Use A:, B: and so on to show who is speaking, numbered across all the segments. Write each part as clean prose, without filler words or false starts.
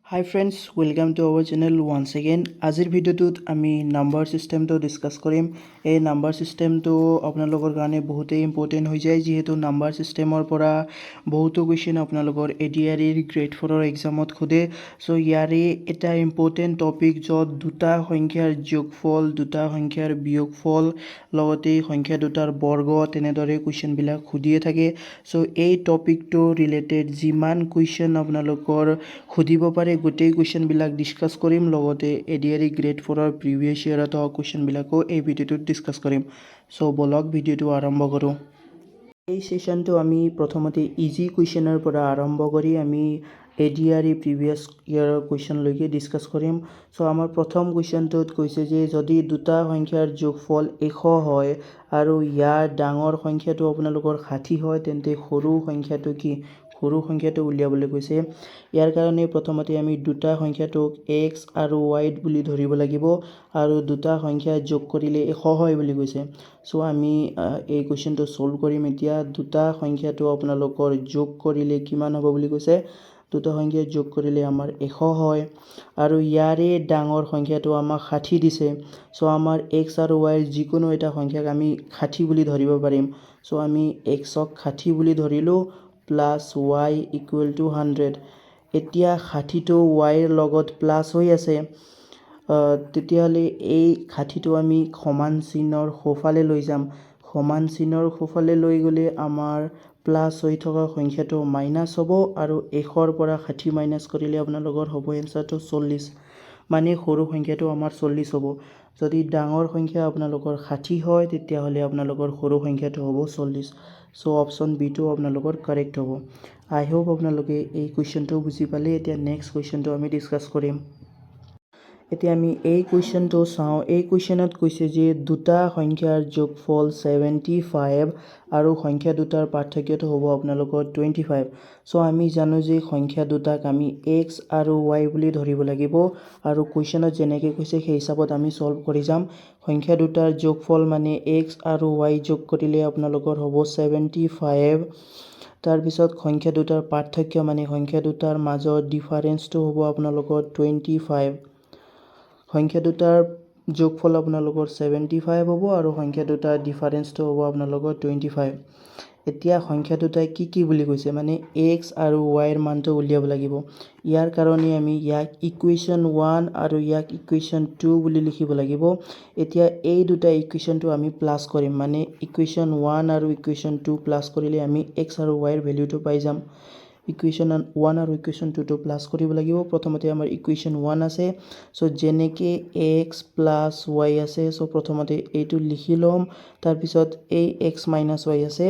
A: Hi friends, welcome to our channel once again. আজিৰ ভিডিঅ'টোত আমি নাম্বাৰ সিস্টেমটো ডিসকাস কৰিম। এই নাম্বাৰ সিস্টেমটো আপোনালোকৰ কাৰণে বহুতেই ইম্পৰ্টেন্ট হৈ যায় যিহেতু নাম্বাৰ সিস্টেমৰ পৰা বহুতো কোৱেশ্চন আপোনালোকৰ এডিআৰইৰ গ্ৰেড 4 ৰ এক্সামত খুদে। সো ইয়াৰে এটা ইম্পৰ্টেন্ট টপিক য'ত দুটা সংখ্যাৰ যোগফল, দুটা সংখ্যাৰ বিয়োগফল, লগতে সংখ্যা দুটাৰ বৰ্গ তেনেদৰে কোৱেশ্চন বিলাক খুদিয়ে থাকে। সো এই টপিকটো ৰিলেটেড যিমান কোৱেশ্চন আপোনালোকৰ খুদিব পাৰে গোটেই কোৱেশ্চন বিলাক ডিসকাস কৰিম, লগতে এডিআৰই গ্ৰেড 4 ৰ প্ৰিভিয়াস ইয়াৰত অহা কোৱেশ্চন বিলাকো এই ভিডিঅ'টোত ডিসকাস কৰিম। সো বলক ভিডিঅ'টো আৰম্ভ কৰোঁ। এই সেশনটো আমি প্ৰথমতে ইজি কুৱেশ্চনৰ পৰা আৰম্ভ কৰি আমি এডিআৰই প্ৰিভিয়াস ইয়াৰৰ কুৱেশ্চন লৈকে ডিসকাস কৰিম। সো আমাৰ প্ৰথম কুৱেশ্চনটোত কৈছে যে যদি দুটা সংখ্যাৰ যোগফল 100 হয় আৰু ইয়াৰ ডাঙৰ সংখ্যাটো আপোনালোকৰ 60 হয় তেন্তে সৰু সংখ্যাটো কি? সৰু সংখ্যাটো উলিয়াবলৈ কৈছে। ইয়াৰ কাৰণে প্ৰথমতে আমি দুটা সংখ্যাটোক x আৰু y বুলি ধৰিব লাগিব আৰু দুটা সংখ্যা যোগ কৰিলে 100 হয় বুলি কৈছে। সো আমি এই কুৱেশ্চনটো সলভ কৰিম। এতিয়া দুটা সংখ্যাটো আপোনালোকৰ যোগ কৰিলে কিমান হ'ব বুলি কৈছে? দুটা সংখ্যা যোগ কৰিলে আমাৰ 100 হয় আৰু ইয়াৰে ডাঙৰ সংখ্যাটো আমাক 60 দিছে। সো আমাৰ x আৰু y ৰ যিকোনো এটা সংখ্যাক আমি 60 বুলি ধৰিব পাৰিম। সো আমি x ক 60 বুলি ধৰিলো প্লাস y ইকুৱেল টু 100। এতিয়া 60টো y ৰ লগত প্লাস হৈ আছে, তেতিয়াহ'লে এই 60টো আমি সমান চিহ্নৰ সোঁফালে লৈ যাম। সমান চিহ্নৰ সোঁফালে লৈ গ'লে আমাৰ প্লাস হৈ থকা সংখ্যাটো মাইনাস হ'ব আৰু 100ৰ পৰা 60 মাইনাস কৰিলে আপোনালোকৰ হ'ব এনসাৰটো 40। মানে সৰু সংখ্যাটো আমাৰ 40 হ'ব। যদি ডাঙৰ সংখ্যা আপোনালোকৰ 60 হয় তেতিয়াহ'লে আপোনালোকৰ সৰু সংখ্যাটো হ'ব 40। সো অপশন বি টো আপোনালোকৰ কাৰেক্ট হ'ব। আই হোপ আপোনালোকে এই কুৱেশ্চনটো বুজি পালে। এতিয়া নেক্সট কুৱেশ্চনটো আমি ডিসকাস কৰিম। এতিয়া আমি এই কুৱেশ্চনটো চাওঁ। এই কুৱেশ্চনত কৈছে যে দুটা সংখ্যাৰ যোগফল 75 আৰু সংখ্যা দুটাৰ পাৰ্থক্যটো হ'ব আপোনালোকৰ 25। সো আমি জানো যে সংখ্যা দুটাক আমি x আৰু y বুলি ধৰিব লাগিব আৰু কুৱেশ্চনত যেনেকৈ কৈছে সেই হিচাপত আমি সলভ কৰি যাম। সংখ্যা দুটাৰ যোগফল মানে x আৰু y যোগ কৰিলে আপোনালোকৰ হ'ব 75। তাৰপিছত সংখ্যা দুটাৰ পাৰ্থক্য মানে সংখ্যা দুটাৰ মাজৰ ডিফাৰেন্সটো হ'ব আপোনালোকৰ 25। সংখ্যা দুটাৰ যোগফল আপোনালোকৰ 75 হ'ব আৰু সংখ্যা দুটাৰ ডিফাৰেন্সটো হ'ব আপোনালোকৰ 25। এতিয়া সংখ্যা দুটাই কি বুলি কৈছে মানে x আৰু y ৰ মানটো উলিয়াব লাগিব। ইয়াৰ কাৰণে আমি ইয়াক ইকুৱেশ্যন 1 আৰু ইয়াক ইকুৱেশ্যন 2 বুলি লিখিব লাগিব। এতিয়া এই দুটা ইকুৱেশ্যনটো আমি প্লাস কৰিম, মানে ইকুৱেশ্যন 1 আৰু ইকুৱেশ্যন 2 প্লাস কৰিলে আমি x আৰু y ৰ ভ্যালুটো পাই যাম। ইকুৱেশ্যন 1 আৰু ইকুৱেশ্যন 2 টো প্লাস কৰিব লাগিব। প্ৰথমতে আমাৰ ইকুৱেশ্যন 1 আছে, সো যেনেকৈ x প্লাস y আছে, সো প্ৰথমতে এইটো লিখি ল'ম। তাৰপিছত এই x মাইনাস y আছে,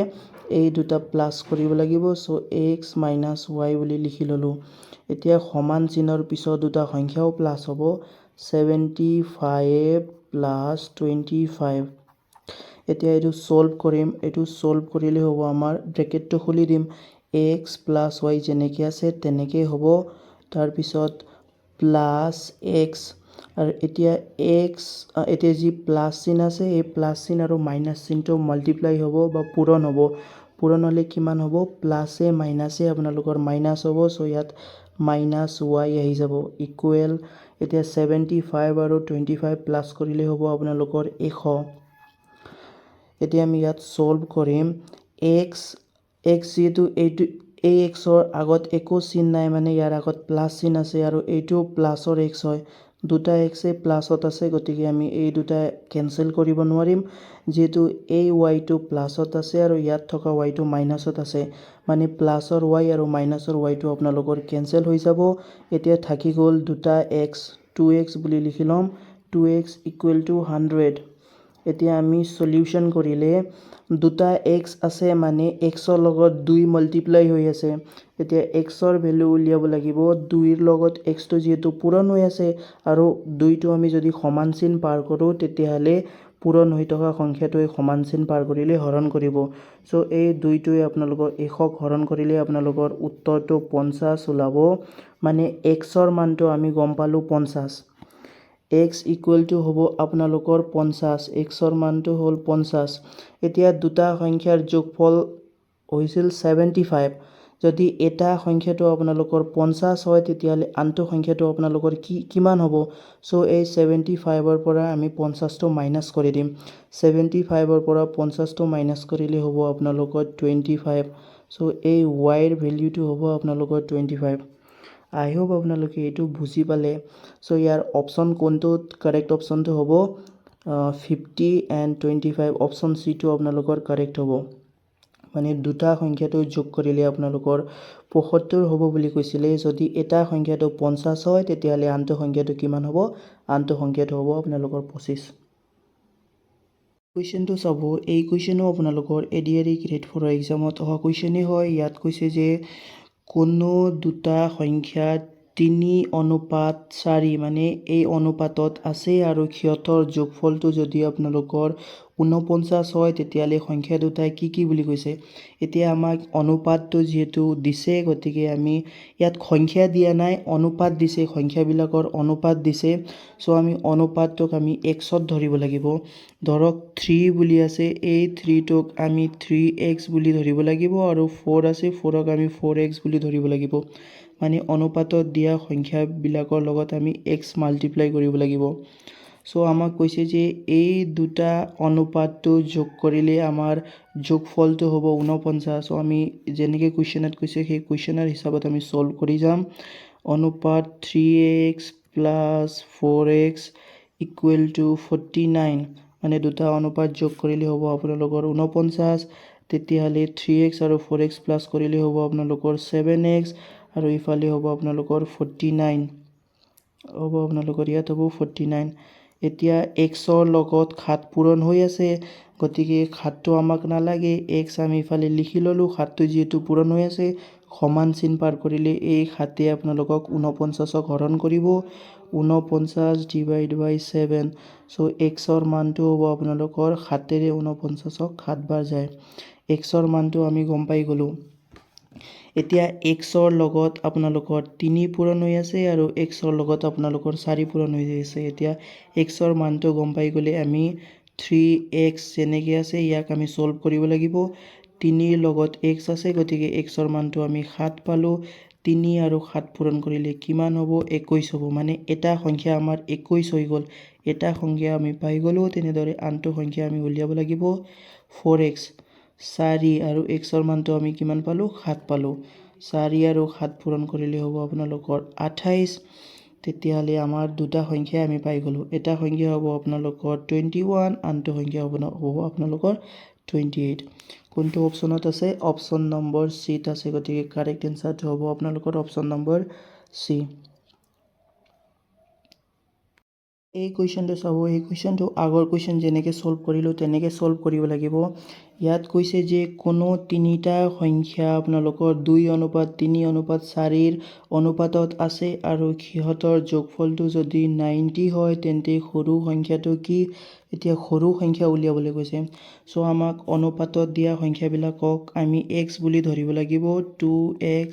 A: এই দুটা প্লাস কৰিব লাগিব। সো x মাইনাস y বুলি লিখি ল'লো। এতিয়া সমান চিহ্নৰ পিছত দুটা সংখ্যাও প্লাস হ'ব, 75 প্লাস 25। এতিয়া এইটো সলভ কৰিম। এইটো সলভ কৰিলে হ'ব আমাৰ ব্ৰেকেটটো খুলি দিম, x প্লাস y যেনেকৈ আছে তেনেকৈ হ'ব। তাৰপিছত প্লাস x আৰু এতিয়া এতিয়া যি প্লাস চিন আছে এই প্লাস চিন আৰু মাইনাস চিনটো মাল্টিপ্লাই হ'ব বা পূৰণ হ'ব। পূৰণ হ'লে কিমান হ'ব? প্লাসে মাইনাসে আপোনালোকৰ মাইনাস হ'ব। সো ইয়াত মাইনাস y আহি যাব ইকুৱেল। এতিয়া 75 আৰু 25 প্লাস কৰিলে হ'ব আপোনালোকৰ 100। এতিয়া আমি ইয়াত সলভ কৰিম। x যিহেতু এই x ৰ আগত একো চিন নাই, মানে ইয়াৰ আগত প্লাস চিন আছে আৰু এইটো প্লাসৰ x হয়। দুটা x প্লাসত আছে, গতিকে আমি এই দুটা কেনসেল কৰিব নোৱাৰিম। যেহেতু এই y টো প্লাসত আছে আৰু ইয়াত থকা y টো মাইনাসত আছে, মানে প্লাসৰ y আৰু মাইনাসৰ y টো আপোনালোকৰ কেনসেল হৈ যাব। এতিয়া থাকি গ'ল দুটা x, 2x বুলি লিখি ল'ম। 2x equal to 100। এতিয়া আমি সলিউশন কৰিলে দুটা x আছে, মানে x ৰ লগত 2 মাল্টিপ্লাই হৈ আছে। এতিয়া x ৰ ভ্যালু উলিয়াব লাগিব। 2 ৰ লগত x টো যেহেতু পূৰণ হৈ আছে আৰু 2 টো আমি যদি সমান চিন পাৰ কৰোঁ তেতিয়াহ'লে পূৰণ হৈ থকা সংখ্যাটোৱে সমান চিন পাৰ কৰিলে হৰণ কৰিব। সো এই 2টোৱে আপোনালোকৰ 100ক হৰণ কৰিলে আপোনালোকৰ উত্তৰটো 50 ওলাব। মানে x ৰ মানটো আমি গম পালোঁ 50। x ইকুৱেল টু হ'ব আপোনালোকৰ 50। x ৰ মানটো হ'ল 50। এতিয়া দুটা সংখ্যাৰ যোগফল হৈছিল 75। যদি এটা সংখ্যাটো আপোনালোকৰ 50 হয় তেতিয়াহ'লে আনটো সংখ্যাটো আপোনালোকৰ কিমান হ'ব চ' এই 75ৰ পৰা আমি 50টো মাইনাছ কৰি দিম 75ৰ পৰা 50টো মাইনাছ কৰিলে হ'ব আপোনালোকৰ 25 চ' এই yৰ ভেলিউটো হ'ব আপোনালোকৰ 25 আই হোপ আপোনালোকে এইটো বুজি পালে চ' ইয়াৰ অপশ্যন কোনটোত কাৰেক্ট অপশ্যনটো হ'ব 50 এণ্ড 25 অপশ্যন চিটো আপোনালোকৰ কাৰেক্ট হ'ব মানে দুটা সংখ্যাটো যোগ কৰিলে আপোনালোকৰ 75 হ'ব বুলি কৈছিলে যদি এটা সংখ্যাটো 50 হয় তেতিয়াহ'লে আনটো সংখ্যাটো কিমান হ'ব আনটো সংখ্যাটো হ'ব আপোনালোকৰ 25 কুৱেশ্যনটো চাব এই কুৱেশ্যনো আপোনালোকৰ এডিআৰই গ্ৰেড 4 এক্সামত অহা কুৱেশ্যনেই হয় ইয়াত কৈছে যে কোনো দুটা সংখ্যা 3:4 মানে এই অনুপাতত আছে আৰু সিহঁতৰ যোগফলটো যদি আপোনালোকৰ 49 হয় তেতিয়াহ'লে সংখ্যা দুটাই কি বুলি কৈছে এতিয়া আমাক অনুপাতটো যিহেতু দিছে গতিকে আমি ইয়াত সংখ্যা দিয়া নাই অনুপাত দিছে সংখ্যাবিলাকৰ অনুপাত দিছে চ' আমি অনুপাতটোক আমি xত ধৰিব লাগিব ধৰক 3 বুলি আছে এই 3টোক আমি 3x বুলি ধৰিব লাগিব আৰু 4 আছে 4ক আমি 4x বুলি ধৰিব লাগিব মানে অনুপাতত দিয়া সংখ্যাবিলাকৰ লগত আমি x মাল্টিপ্লাই কৰিব লাগিব চ' আমাক কৈছে যে এই দুটা অনুপাতটো যোগ কৰিলে আমাৰ যোগফলটো হ'ব 49 চ' আমি যেনেকৈ কুৱেশ্যনত কৈছে সেই কুৱেশ্যনৰ হিচাপত আমি সলভ কৰি যাম অনুপাত 3x plus 4x equal to 49 মানে দুটা অনুপাত যোগ কৰিলে হ'ব আপোনালোকৰ 49 তেতিয়াহ'লে 3x আৰু 4x প্লাছ কৰিলে হ'ব আপোনালোকৰ 7x আৰু ইফালে হ'ব আপোনালোকৰ 49 হ'ব আপোনালোকৰ ইয়াত হ'ব 49 এতিয়া xৰ লগত 7 পূৰণ হৈ আছে গতিকে 7টো আমাক নালাগে x আমি ইফালে লিখি ল'লোঁ 7টো যিহেতু পূৰণ হৈ আছে সমান চিন পাৰ কৰিলে এই 7এ আপোনালোকক 49ক হৰণ কৰিব 49 ডিভাইড বাই 7 চ' xৰ মানটো হ'ব আপোনালোকৰ 7ৰে 49ক 7 বাৰ যায় xৰ মানটো আমি গম পাই গ'লোঁ এতিয়া xৰ লগত আপোনালোকৰ 3 পূৰণ হৈ আছে আৰু xৰ লগত আপোনালোকৰ 4 পূৰণ হৈ আছে এতিয়া xৰ মানটো গম পাই গ'লে আমি 3x যেনেকৈ আছে ইয়াক আমি সলভ কৰিব লাগিব 3ৰ লগত x আছে গতিকে xৰ মানটো আমি 7 পালোঁ 3 আৰু 7 পূৰণ কৰিলে কিমান হ'ব 21 হ'ব মানে এটা সংখ্যা আমাৰ 21 হৈ গ'ল এটা সংখ্যা আমি পাই গ'লোঁ তেনেদৰে আনটো সংখ্যা আমি উলিয়াব লাগিব 4x 4 আৰু xৰ মানটো আমি কিমান পালোঁ 7 পালোঁ 4 আৰু 7 পূৰণ কৰিলে হ'ব আপোনালোকৰ 28 তেতিয়াহ'লে আমাৰ দুটা সংখ্যা আমি পাই গ'লোঁ এটা সংখ্যা হ'ব আপোনালোকৰ 21 আনটো সংখ্যা হ'ব আপোনালোকৰ 28 কোনটো অপশ্যনত আছে অপশ্যন নম্বৰ চিত আছে গতিকে কাৰেক্ট এনচাৰটো হ'ব আপোনালোকৰ অপশ্যন নম্বৰ চি এই কুৱেশ্যনটো চাব এই কুৱেশ্যনটো আগৰ কুৱেশ্যন যেনেকৈ সলভ কৰিলোঁ তেনেকৈ সলভ কৰিব লাগিব ইয়াত কৈছে যে কোনো তিনিটা সংখ্যা আপোনালোকৰ 2:3:4 অনুপাতত আছে আৰু সিহঁতৰ যোগফলটো যদি 90 হয় তেন্তে সৰু সংখ্যাটো কি এতিয়া সৰু সংখ্যা উলিয়াবলৈ কৈছে চ' আমাক অনুপাতত দিয়া সংখ্যাবিলাকক আমি x বুলি ধৰিব লাগিব 2x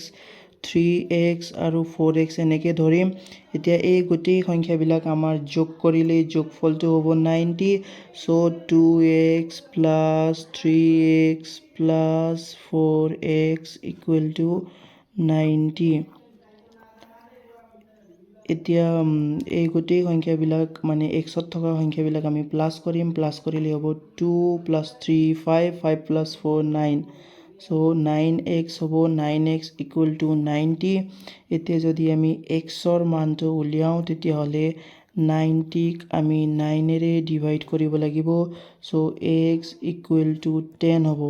A: 3x আৰু 4x এনেকৈ ধৰিম এতিয়া এই গোটেই সংখ্যাবিলাক আমাৰ যোগ কৰিলে যোগফলটো হ'ব 90 চ' 2x plus 3x plus 4x equal to 90 এতিয়া এই গোটেই সংখ্যাবিলাক মানে xত থকা সংখ্যাবিলাক আমি প্লাছ কৰিম প্লাছ কৰিলে হ'ব 2 প্লাছ 3 5 5 প্লাছ 4 9 চ' 9x হ'ব 9x ইকুৱেল টু 90 এতিয়া যদি আমি xৰ মানটো উলিয়াওঁ তেতিয়াহ'লে 90ক আমি 9ৰে ডিভাইড কৰিব লাগিব চ' x ইকুৱেল টু 10 হ'ব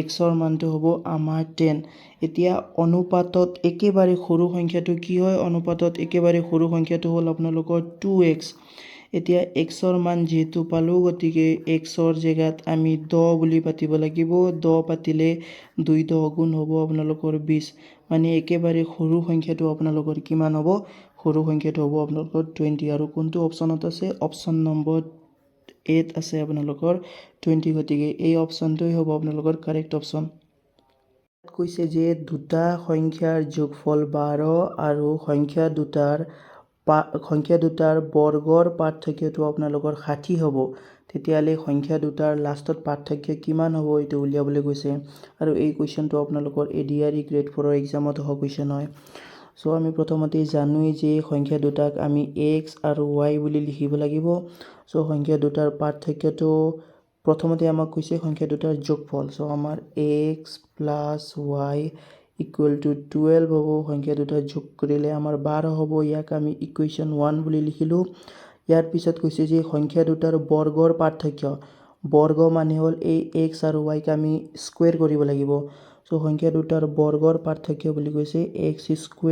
A: xৰ মানটো হ'ব আমাৰ 10 এতিয়া অনুপাতত একেবাৰে সৰু সংখ্যাটো কি হয় অনুপাতত একেবাৰে সৰু সংখ্যাটো হ'ল আপোনালোকৰ 2x এতিয়া xৰ মান যিহেতু পালোঁ গতিকে xৰ জেগাত আমি 10 বুলি পাতিব লাগিব 10 পাতিলে 2 10 গুণ হ'ব আপোনালোকৰ 20 মানে একেবাৰে সৰু সংখ্যাটো আপোনালোকৰ কিমান হ'ব সৰু সংখ্যাটো হ'ব আপোনালোকৰ 20 আৰু কোনটো অপশ্যনত আছে অপশ্যন নম্বৰ 8 আছে আপোনালোকৰ 20 গতিকে এই অপশ্যনটোই হ'ব আপোনালোকৰ কাৰেক্ট অপশ্যন কৈছে যে দুটা সংখ্যাৰ যোগফল 12 আৰু সংখ্যা দুটাৰ বৰ্গৰ পাৰ্থক্যটো আপোনালোকৰ 60 হ'ব তেতিয়াহ'লে সংখ্যা দুটাৰ লাষ্টত পাৰ্থক্য কিমান হ'ব এইটো উলিয়াবলৈ কৈছে আৰু এই কুৱেশ্যনটো আপোনালোকৰ ADRE গ্ৰেড 4ৰ এক্সামত অহা কুৱেশ্যন হয় সো আমি প্ৰথমতে জানোই যে সংখ্যা দুটাক আমি x আৰু y বুলি লিখিব লাগিব সো সংখ্যা দুটাৰ পাৰ্থক্যটো প্ৰথমতে আমাক কৈছে সংখ্যা দুটাৰ যোগফল সো আমাৰ x + y = 12 হ'ব সংখ্যা দুটা যোগ কৰিলে আমাৰ 12 হ'ব ইয়াক আমি ইকুৱেশ্যন 1 বুলি লিখিলো ইয়াৰ পিছত কৈছে যে সংখ্যা দুটাৰ বৰ্গৰ পাৰ্থক্য বৰ্গ মানে হ'ল এই x আৰু y ক আমি স্কয়াৰ কৰিব লাগিব সো সংখ্যা দুটাৰ বৰ্গৰ পাৰ্থক্য বুলি কৈছে x² -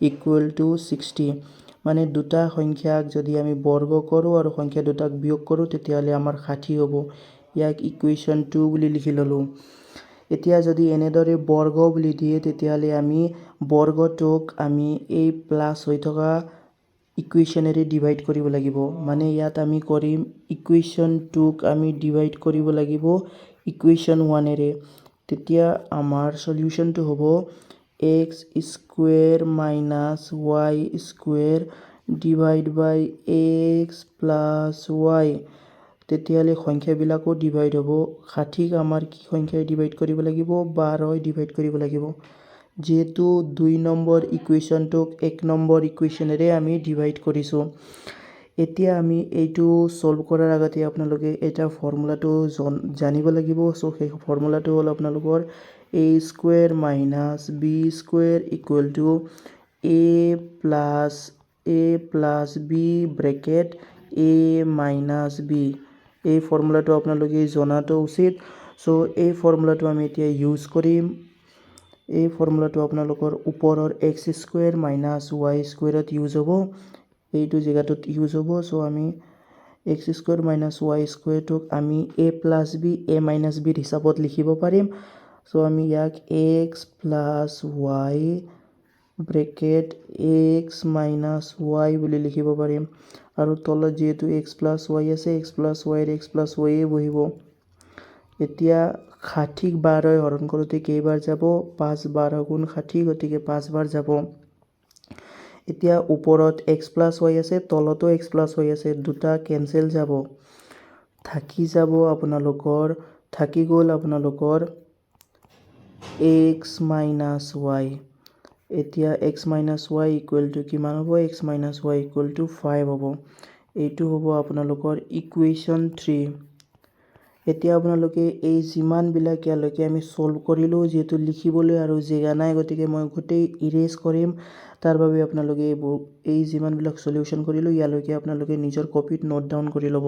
A: y² = 60 মানে দুটা সংখ্যাক যদি আমি বৰ্গ কৰো আৰু সংখ্যা দুটাক বিয়োগ কৰো তেতিয়াহ'লে আমাৰ 60 হ'ব ইয়াক ইকুৱেশ্যন 2 বুলি লিখি ললো এতিয়া যদি এনেদৰে বৰ্গ বুলি দিয়ে তেতিয়াহ'লে আমি বৰ্গটোক আমি এই প্লাস হৈ থকা ইকুৱেশ্যনেৰে ডিভাইড কৰিব লাগিব মানে ইয়াত আমি কৰিম ইকুৱেশ্যন 2ক আমি ডিভাইড কৰিব লাগিব ইকুৱেশ্যন 1এৰে তেতিয়া আমাৰ সলিউশনটো হ'ব x² - y² / x + y তেতিয়াহ'লে সংখ্যাবিলাকো ডিভাইড হ'ব 60ক আমাৰ কি সংখ্যায় ডিভাইড কৰিব লাগিব 12ই ডিভাইড কৰিব লাগিব যেহেতু 2 নম্বৰ ইকুৱেশ্যনটোক 1 নম্বৰ ইকুৱেশ্যনেৰে আমি ডিভাইড কৰিছো এতিয়া আমি এইটো সলভ কৰাৰ আগতে আপোনালোকে এটা ফৰ্মুলাটো জানিব লাগিব সো সেই ফৰ্মুলাটো হ'ল আপোনালোকৰ a² - b² = a plus b bracket a minus b এই ফৰ্মুলাটো আপোনালোকে জনাটো উচিত সো এই ফৰ্মুলাটো আমি এতিয়া ইউজ কৰিম এই ফৰ্মুলাটো আপোনালোকৰ ওপৰৰ x² - y² ত ইউজ হ'ব এইটো জায়গাটোত ইউজ হ'ব সো আমি x² - y² টোক আমি a plus b a minus b হিচাপত লিখিব পাৰিম সো আমি ইয়াক x plus y bracket x minus y বুলি লিখিব পাৰিম আৰু তলত যেহেতু x plus y আছে x plus y x plus y বহিব এতিয়া 60ক 12ই হৰণ কৰোঁতে কেইবাৰ যাব 5 12 * 60 গতিকে 5 বাৰ যাব এতিয়া ওপৰত x plus y আছে তলতো x plus y আছে দুটা কেনসেল যাব থাকি যাব আপোনালোকৰ থাকি গ'ল আপোনালোকৰ x minus y এতিয়া x minus y = কিমান হ'ব x minus y = 5 হ'ব এইটো হ'ব আপোনালোকৰ ইকুৱেশ্যন 3 এতিয়া আপোনালোকে এই যিমান বিলাক ইয়ালৈকে আমি সলভ কৰিলো যেহেতু লিখিবলৈ আৰু জায়গা নাই গতিকে মই গোটেই ইৰেজ কৰিম তাৰ বাবে আপোনালোকে এই যিমান বিলাক সলিউশন কৰিলো ইয়ালৈকে আপোনালোকে নিজৰ কপিত নোট ডাউন কৰি ল'ব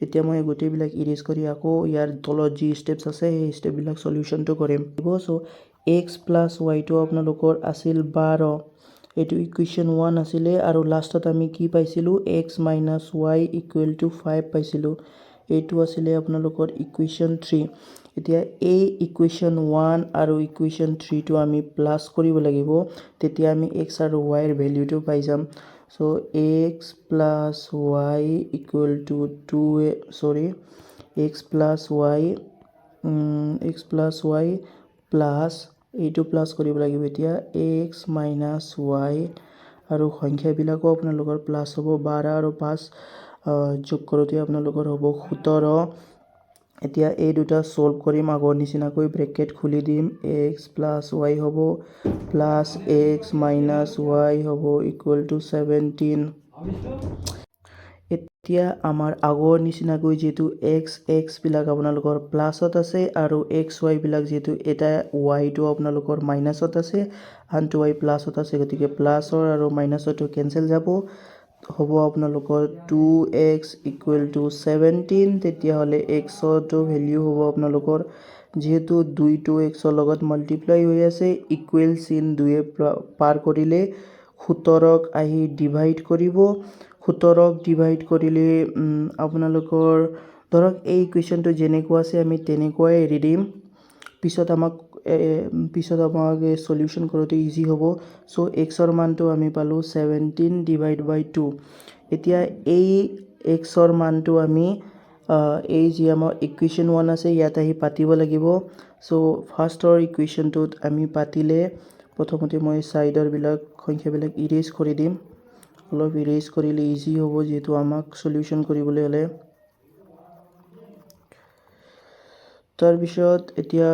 A: এতিয়া মই গোটেই বিলাক ইৰেজ কৰি আকৌ ইয়াৰ তলত যি স্টেপছ আছে সেই স্টেপ বিলাক সলিউশনটো কৰিম সো x plus y টো আপোনালোকৰ আছিল 12 এইটো ইকুৱেশ্যন 1 আছিলে আৰু লাষ্টত আমি কি পাইছিলো x minus y = 5 পাইছিলো এইটো আছিলে আপোনালোকৰ ইকুৱেশ্যন 3 এতিয়া এই ইকুৱেশ্যন 1 আৰু ইকুৱেশ্যন 3 টো আমি প্লাস কৰিব লাগিব তেতিয়া আমি x আৰু y ৰ ভ্যালুটো পাই যাম so x plus y = 2 x plus y plus এইটো প্লাস কৰিব লাগিব এতিয়া x minus y আৰু সংখ্যাবিলাকো আপোনালোকৰ প্লাস হ'ব 12 আৰু 5 যোগ কৰোঁতে আপোনালোকৰ হ'ব 17 এতিয়া এই দুটা সলভ কৰিম আগৰ নিচিনাকৈ ব্ৰেকেট খুলি দিম x plus y হ'ব plus x minus y হ'ব = 17 এতিয়া আমাৰ আগৰ নিচিনাকৈ যেটো x বিলাক আপোনালোকৰ প্লাসত আছে আৰু xy বিলাক যেটো এটা y টো আপোনালোকৰ মাইনাসত আছে আনটো y প্লাসত আছে গতিকে প্লাসৰ আৰু মাইনাসটো কেনসেল যাব হ'ব আপোনালোকৰ 2x = 17 তেতিয়া হলে x টো ভ্যালু হ'ব আপোনালোকৰ যেহেতু 2 টো x ৰ লগত মাল্টিপ্লাই হৈ আছে ইকুৱেল চিন 2 এ পাৰ কৰিলে 17ক আহি ডিভাইড কৰিব 17ক ডিভাইড কৰিলে আপোনালোকৰ ধৰক এই ইকুৱেশ্যনটো যেনেকুৱা আছে আমি তেনেকুৱাই এৰি দিম পিছত আমাক সলিউশন কৰোঁতে ইজি হ'ব সো x ৰ মানটো আমি পালো 17/2 এতিয়া এই x ৰ মানটো আমি এই যে আমাৰ ইকুৱেশ্যন 1 আছে ইয়াত আহি পাতিব লাগিব সো ফাৰ্ষ্টৰ ইকুৱেশ্যনটোত আমি পাতিলে প্ৰথমতে মই সাইডৰ বিলাক সংখ্যাবিলাক ইৰেজ কৰি দিম অলপ ইৰেজ কৰিলে ইজি হ'ব যেহেতু আমাক সলিউশন কৰিবলৈ হলে তাৰপিছত এতিয়া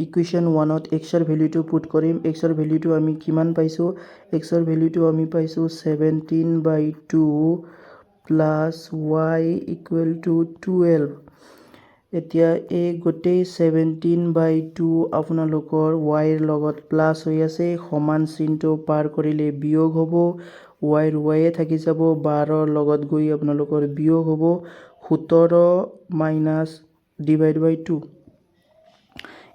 A: ইকুৱেশ্যন 1ত x ৰ ভ্যালুটো পুট কৰিম x ৰ ভ্যালুটো আমি কিমান পাইছো x ৰ ভ্যালুটো আমি পাইছো 17/2 plus y equal to 12 এতিয়া এই গোটেই 17/2 আপোনালোকৰ y ৰ লগত প্লাস হৈ আছে সমান চিনটো পাৰ কৰিলে বিয়োগ হ'ব y ৰ y থাকি যাব 12 ৰ লগত গৈ আপোনালোকৰ বিয়োগ হ'ব 17 minus divide by 2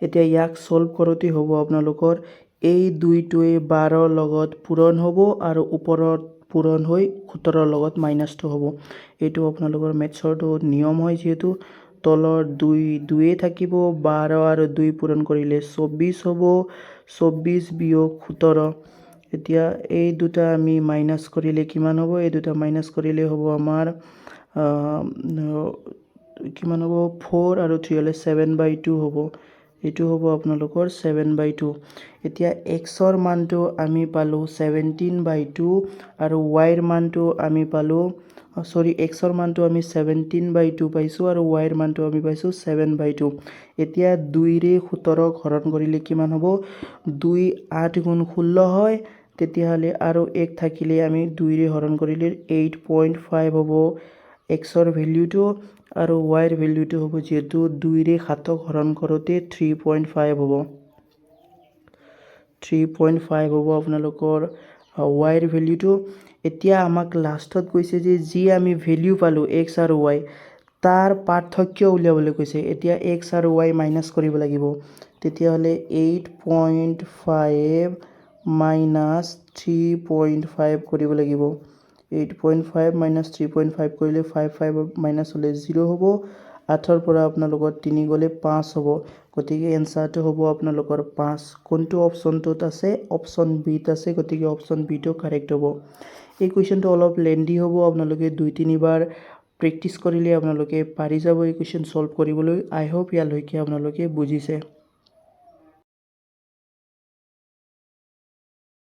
A: এতিয়া ইয়াক সলভ কৰোতে হ'ব আপোনালোকৰ এই দুইটোৱে 12 ৰ লগত পূৰণ হ'ব আৰু ওপৰত পূৰণ হৈ 17 ৰ লগত -2 হ'ব এইটো আপোনালোকৰ মেথছৰ নিয়ম হয় যেহেতু তলৰ 2 থাকিব 12 আৰু 2 পূৰণ কৰিলে 24 হ'ব 24 বিয়োগ 17 এতিয়া এই দুটা আমি মাইনাস কৰিলে কিমান হ'ব এই দুটা মাইনাস কৰিলে হ'ব আমাৰ কিমান হ'ব 4 আৰু 3 হলে 7/2 হ'ব এটো হ'ব আপোনালোকৰ 7/2 এতিয়া x ৰ মানটো আমি পালো 17/2 আৰু y ৰ মানটো আমি পালো x ৰ মানটো আমি 17/2 পাইছো আৰু y ৰ মানটো আমি পাইছো 7/2 এতিয়া 2 ৰে 17 হৰণ কৰিলে কিমান হ'ব 2 8 গুণ 16 হয় তেতিয়া হলে আৰু 1 থাকিলে আমি 2 ৰে হৰণ কৰিলে 8.5 হ'ব x ৰ ভ্যালুটো আৰু y ৰ ভ্যালুটো হ'ব যেহেতু 2 ৰে 7 হৰণ কৰোতে 3.5 হ'ব 3.5 হ'ব আপোনালোকৰ y ৰ ভ্যালুটো এতিয়া আমাক লাষ্টত কৈছে যে যি আমি ভ্যালু পালো x আৰু y তাৰ পাৰ্থক্য উলিয়াবলৈ কৈছে এতিয়া x আৰু y মাইনাস কৰিব লাগিব তেতিয়া হলে 8.5 minus 3.5 কৰিব লাগিব 8.5 minus 3.5 কৰিলে 5 minus হলে 0 হ'ব 8 ৰ পৰা আপোনালোকৰ 3 গলে 5 হ'ব গতিকে এনসাৰটো হ'ব আপোনালোকৰ 5 কোনটো অপচনটোত আছে অপচন বি ত আছে গতিকে অপচন বি টো কাৰেক্ট হ'ব এই কোৱেশ্চনটো অলপ লেন্দি হ'ব আপোনালোকে 2-3 বাৰ প্ৰেক্টিস কৰিলে আপোনালোকে পাৰি যাব এই কোৱেশ্চন সলভ কৰিবলৈ আই হোপ ইয়ালৈকে আপোনালোকে বুজিছে